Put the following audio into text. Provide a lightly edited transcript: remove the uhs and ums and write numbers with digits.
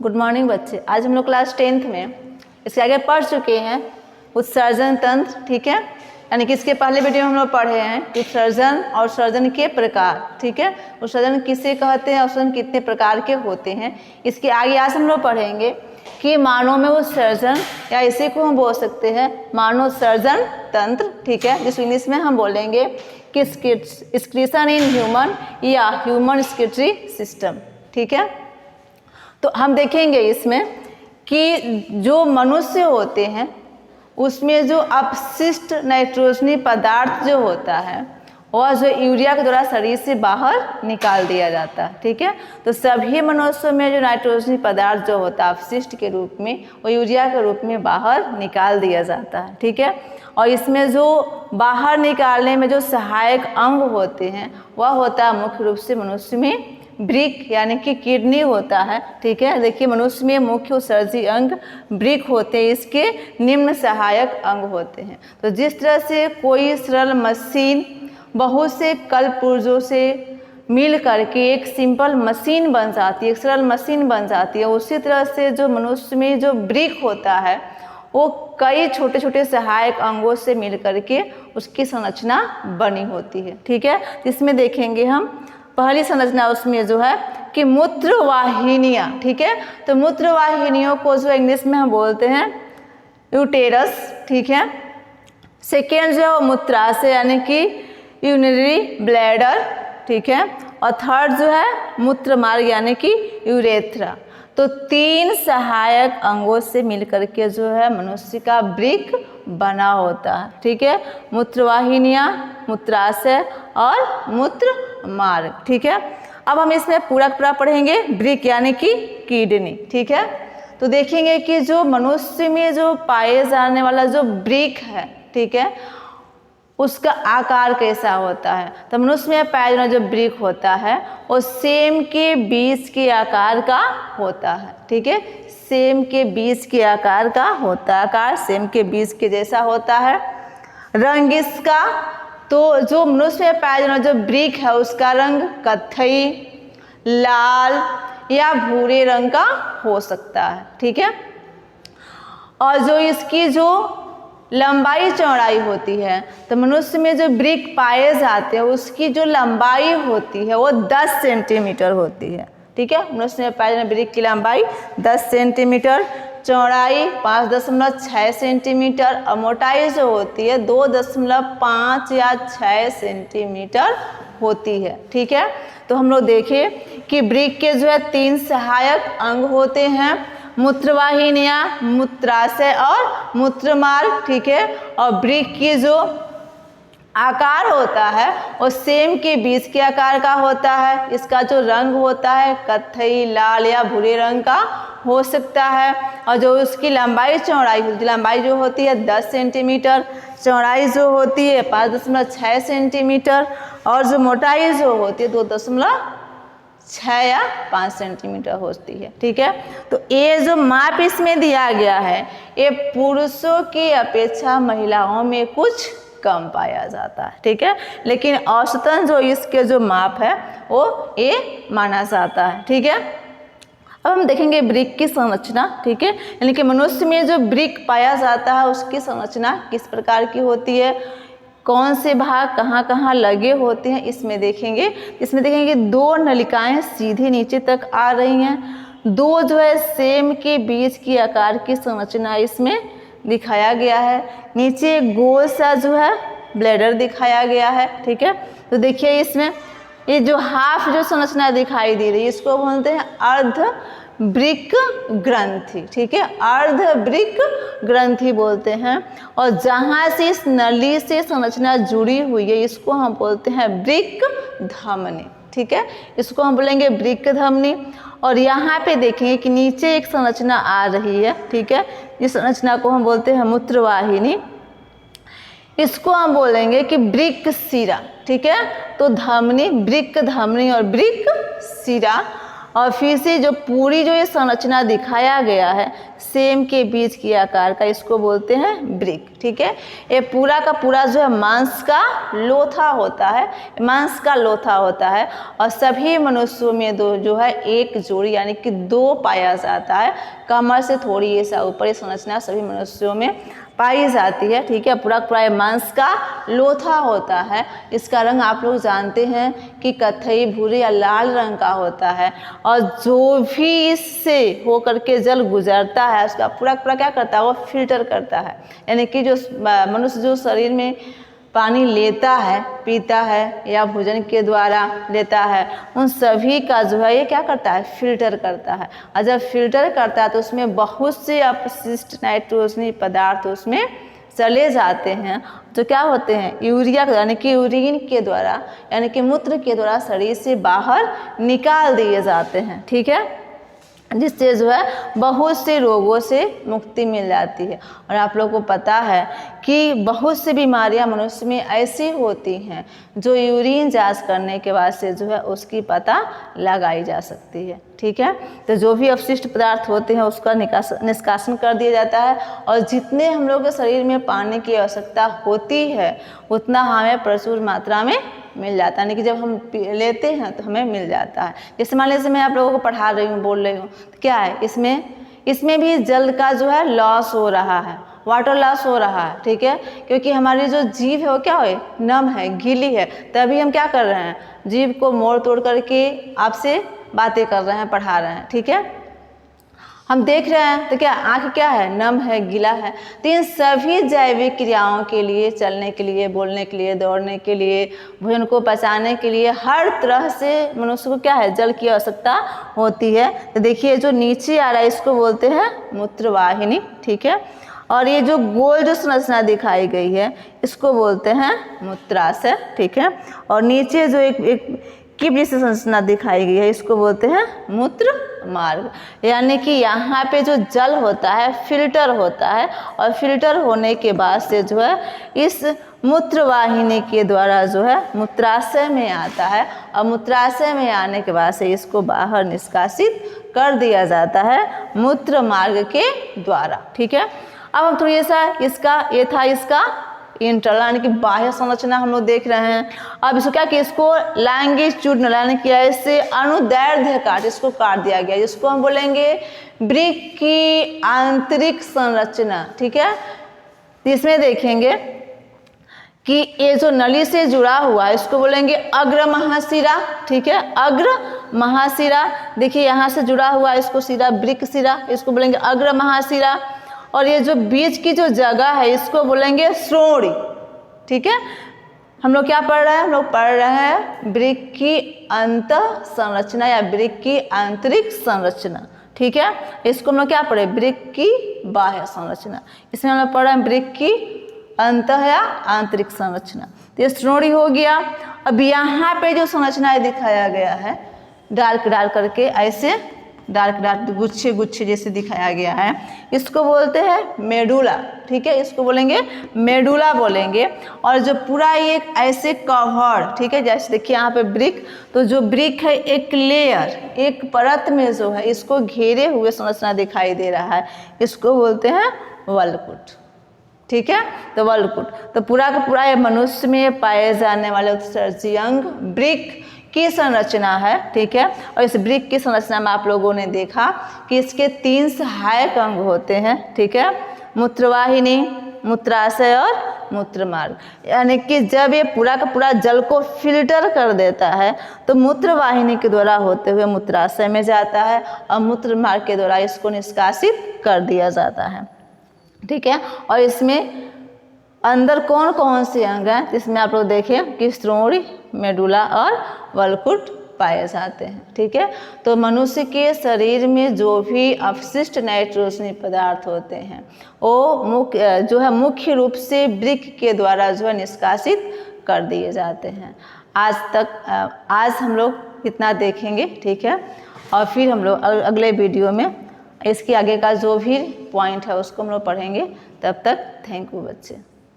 Good morning बच्चे। आज हम लोग क्लास 10th में इसके आगे पढ़ चुके हैं उत्सर्जन तंत्र, ठीक है। यानी कि इसके पहले वीडियो में हम लोग पढ़े हैं कि उत्सर्जन और उत्सर्जन के प्रकार, ठीक है। उत्सर्जन किसे कहते हैं, उत्सर्जन कितने प्रकार के होते हैं। इसके आगे आज हम लोग पढ़ेंगे कि मानव में उत्सर्जन या इसी को हम बोल सकते हैं मानवोत्सर्जन तंत्र, ठीक है, जिस इंग्लिश में हम बोलेंगे कि एक्सक्रीशन इन ह्यूमन या ह्यूमन एक्सक्रीटरी सिस्टम, ठीक है। तो हम देखेंगे इसमें कि जो मनुष्य होते हैं उसमें जो अपशिष्ट नाइट्रोजनी पदार्थ जो होता है वह जो यूरिया के द्वारा शरीर से बाहर निकाल दिया जाता है, ठीक है। तो सभी मनुष्यों में जो नाइट्रोजनी पदार्थ जो होता है अपशिष्ट के रूप में वो यूरिया के रूप में बाहर निकाल दिया जाता है, ठीक है। और इसमें जो बाहर निकालने में जो सहायक अंग होते हैं वह होता है मुख्य रूप से मनुष्य में ब्रिक यानी कि किडनी होता है, ठीक है। देखिए मनुष्य में मुख्य उत्सर्जी अंग ब्रिक होते हैं, इसके निम्न सहायक अंग होते हैं। तो जिस तरह से कोई सरल मशीन बहुत से कलपुर्जों से मिल करके एक सिंपल मशीन बन जाती है, एक सरल मशीन बन जाती है, उसी तरह से जो मनुष्य में जो ब्रिक होता है वो कई छोटे छोटे सहायक अंगों से मिल करके उसकी संरचना बनी होती है, ठीक है। इसमें देखेंगे हम पहली संरचना उसमें जो है कि मूत्रवाहिनियाँ, ठीक है। तो मूत्रवाहिनियों को जो इंग्लिश में हम बोलते हैं यूटेरस, ठीक है। सेकेंड जो है वो मूत्राशय यानी कि यूरिनरी ब्लैडर, ठीक है। और थर्ड जो है मूत्र मार्ग यानी कि यूरेथ्रा। तो तीन सहायक अंगों से मिलकर के जो है मनुष्य का ब्रिक बना होता है, ठीक है। मूत्रवाहिनियाँ, मूत्राशय और मूत्र मार्ग, ठीक है। अब हम इसमें पूरा पढ़ेंगे ब्रिक यानी कि किडनी, ठीक है। तो देखेंगे कि जो मनुष्य में जो पाए जाने वाला जो ब्रिक है, ठीक है, उसका आकार कैसा होता है। तो मनुष्य में पाया जाने जो ब्रिक होता है वो सेम के बीज के आकार का होता है, ठीक है। सेम के बीज के आकार का होता है, आकार सेम के बीज के जैसा होता है। रंग इसका, तो जो मनुष्य में पाया जाने जो ब्रिक है उसका रंग कत्थई, लाल या भूरे रंग का हो सकता है, ठीक है। और जो इसकी जो लंबाई चौड़ाई होती है तो मनुष्य में जो ब्रिक पाए जाते हैं उसकी जो लंबाई होती है वो 10 सेंटीमीटर होती है, ठीक है। मनुष्य में पाए जाने ब्रिक की लंबाई 10 सेंटीमीटर, चौड़ाई 5.6 सेंटीमीटर और मोटाई जो होती है 2.5 या 6 सेंटीमीटर होती है, ठीक है। तो हम लोग देखें कि ब्रिक के जो है तीन सहायक अंग होते हैं, मूत्रवाहिनियाँ, मूत्राशय और मूत्रमार्ग, ठीक है। और ब्रिक की जो आकार होता है वो सेम के बीज के आकार का होता है। इसका जो रंग होता है कत्थई, लाल या भूरे रंग का हो सकता है। और जो उसकी लंबाई चौड़ाई, लंबाई जो होती है 10 सेंटीमीटर, चौड़ाई जो होती है 5.6 सेंटीमीटर और जो मोटाई जो होती है 2.6 या 5 सेंटीमीटर होती है, ठीक है। तो ये जो माप इसमें दिया गया है ये पुरुषों की अपेक्षा महिलाओं में कुछ कम पाया जाता है, ठीक है। लेकिन औसतन जो इसके जो माप है वो ये माना जाता है, ठीक है। अब हम देखेंगे ब्रिक की संरचना, ठीक है। यानी कि मनुष्य में जो ब्रिक पाया जाता है उसकी संरचना किस प्रकार की होती है, कौन से भाग कहाँ कहाँ लगे होते हैं इसमें देखेंगे। इसमें देखेंगे 2 नलिकाएं सीधे नीचे तक आ रही हैं, 2 जो है सेम के बीज की आकार की संरचना इसमें दिखाया गया है। नीचे एक गोल सा जो है ब्लैडर दिखाया गया है, ठीक है। तो देखिए इसमें ये जो हाफ जो संरचना दिखाई दे रही है इसको बोलते हैं अर्ध ब्रिक ग्रंथि, ठीक है। अर्ध ब्रिक ग्रंथि बोलते हैं। और जहाँ से इस नली से संरचना जुड़ी हुई है इसको हम बोलते हैं ब्रिक धमनी, ठीक है। इसको हम बोलेंगे ब्रिक धमनी। और यहाँ पे देखेंगे कि नीचे एक संरचना आ रही है, ठीक है। इस संरचना को हम बोलते हैं मूत्रवाहिनी। इसको हम बोलेंगे कि ब्रिक शिरा, ठीक है। तो धमनी, ब्रिक धमनी और ब्रिक शिरा। और फिर से जो पूरी जो ये संरचना दिखाया गया है सेम के बीच की आकार का, इसको बोलते हैं ब्रिक। ठीक है, ये पूरा का पूरा जो है मांस का लोथा होता है, मांस का लोथा होता है। और सभी मनुष्यों में जो है एक जोड़ी यानी कि 2 पाया जाता है। कमर से थोड़ी ऐसा ऊपर ये संरचना सभी मनुष्यों में पाई जाती है। ठीक है, पूरा पूरा मांस का लोथा होता है। इसका रंग आप लोग जानते हैं कि कत्थई, भूरे या लाल रंग का होता है। और जो भी इससे होकर के जल गुजरता है उसका पूरा पूरा क्या करता है, वो फिल्टर करता है। यानी कि जो मनुष्य जो शरीर में पानी लेता है, पीता है या भोजन के द्वारा लेता है, उन सभी का जो है ये क्या करता है, फिल्टर करता है। और जब फिल्टर करता है तो उसमें बहुत से अपशिष्ट नाइट्रोजनी पदार्थ उसमें चले जाते हैं, तो क्या होते हैं, यूरिया यानी कि यूरिन के द्वारा यानी कि मूत्र के द्वारा शरीर से बाहर निकाल दिए जाते हैं। ठीक है, जिससे जो है बहुत से रोगों से मुक्ति मिल जाती है। और आप लोगों को पता है कि बहुत सी बीमारियां मनुष्य में ऐसी होती हैं जो यूरिन जांच करने के बाद से जो है उसकी पता लगाई जा सकती है। ठीक है, तो जो भी अपशिष्ट पदार्थ होते हैं उसका निष्कासन कर दिया जाता है। और जितने हम लोग के शरीर में पानी की आवश्यकता होती है उतना हमें प्रचुर मात्रा में मिल जाता है, यानी कि जब हम लेते हैं तो हमें मिल जाता है। जैसे मान लीजिए मैं आप लोगों को पढ़ा रही हूँ, बोल रही हूँ, तो क्या है इसमें भी जल का जो है लॉस हो रहा है, वाटर लॉस हो रहा है। ठीक है, क्योंकि हमारी जो जीभ है वो क्या है, नम है, गीली है, तभी हम क्या कर रहे हैं, जीभ को मोड़ तोड़ करके आपसे बातें कर रहे हैं, पढ़ा रहे हैं। ठीक है, हम देख रहे हैं तो क्या आँख क्या है, नम है, गीला है। तो इन सभी जैविक क्रियाओं के लिए, चलने के लिए, बोलने के लिए, दौड़ने के लिए, भोजन को पचाने के लिए, हर तरह से मनुष्य को क्या है, जल की आवश्यकता होती है। तो देखिए जो नीचे आ रहा है इसको बोलते हैं मूत्रवाहिनी। ठीक है, और ये जो गोल जो संरचना दिखाई गई है इसको बोलते हैं मूत्राशय। ठीक है, और नीचे जो एक किप जैसी संरचना दिखाई गई है इसको बोलते हैं मूत्र मार्ग। यानी कि यहाँ पे जो जल होता है फिल्टर होता है, और फिल्टर होने के बाद से जो है इस मूत्रवाहिनी के द्वारा जो है मूत्राशय में आता है, और मूत्राशय में आने के बाद से इसको बाहर निष्कासित कर दिया जाता है मूत्र मार्ग के द्वारा। ठीक है, अब हम थोड़ी सा इसका इंटरनल यानी कि बाह्य संरचना हम लोग देख रहे हैं। अब इसको क्या कि इसको लैंगिट्यूडनल यानी कि ऐसे अनुदैर्ध्य काट, इसको काट दिया गया, जिसको हम बोलेंगे वृक्क की आंतरिक संरचना। ठीक है, इसमें देखेंगे कि ये जो नली से जुड़ा हुआ है इसको बोलेंगे अग्र महाशिरा। ठीक है, अग्र महाशिरा, देखिए यहाँ से जुड़ा हुआ है इसको शिरा, वृक्क शिरा, इसको बोलेंगे अग्र महाशिरा। और ये जो बीच की जो जगह है इसको बोलेंगे श्रोणि। ठीक है, हम लोग क्या पढ़ रहे हैं, हम लोग पढ़ रहे हैं वृक्क की अंत संरचना या वृक्क की आंतरिक संरचना। ठीक है, इसको हम लोग क्या पढ़े, वृक्क की बाह्य संरचना। इसमें हम लोग पढ़ रहे हैं वृक्क की अंत या आंतरिक संरचना। तो ये श्रोणि हो गया। अब यहाँ पे जो संरचनाएं दिखाया गया है डार्क डार्क करके, ऐसे डार्क डार्क गुच्छे गुच्छे जैसे दिखाया गया है, इसको बोलते हैं मेडुला। ठीक है, इसको बोलेंगे मेडुला बोलेंगे। और जो पूरा एक ऐसे कवर, ठीक है, जैसे देखिए यहाँ पे वृक्क, तो जो वृक्क है एक लेयर, एक परत में जो है इसको घेरे हुए संरचना दिखाई दे रहा है, इसको बोलते हैं वल्कुट। ठीक है, तो वल्कुट तो पूरा का पूरा ये मनुष्य में पाए जाने वाले उत्सर्जी अंग वृक्क की संरचना है। ठीक है, और इस वृक्क की संरचना में आप लोगों ने देखा कि इसके 3 सहायक अंग होते हैं। ठीक है, मूत्रवाहिनी, मूत्राशय और मूत्रमार्ग। यानी कि जब ये पूरा का पूरा जल को फिल्टर कर देता है तो मूत्रवाहिनी के द्वारा होते हुए मूत्राशय में जाता है, और मूत्रमार्ग के द्वारा इसको निष्कासित कर दिया जाता है। ठीक है, और इसमें अंदर कौन कौन से अंग हैं, इसमें आप लोग देखें कि श्रोणि, मेडुला और वल्कुट पाए जाते हैं। ठीक है, तो मनुष्य के शरीर में जो भी अपशिष्ट नाइट्रोजनी पदार्थ होते हैं वो मुख्य रूप से वृक्क के द्वारा जो है निष्कासित कर दिए जाते हैं। आज हम लोग इतना देखेंगे। ठीक है, और फिर हम लोग अगले वीडियो में इसके आगे का जो भी पॉइंट है उसको हम लोग पढ़ेंगे। तब तक थैंक यू बच्चे।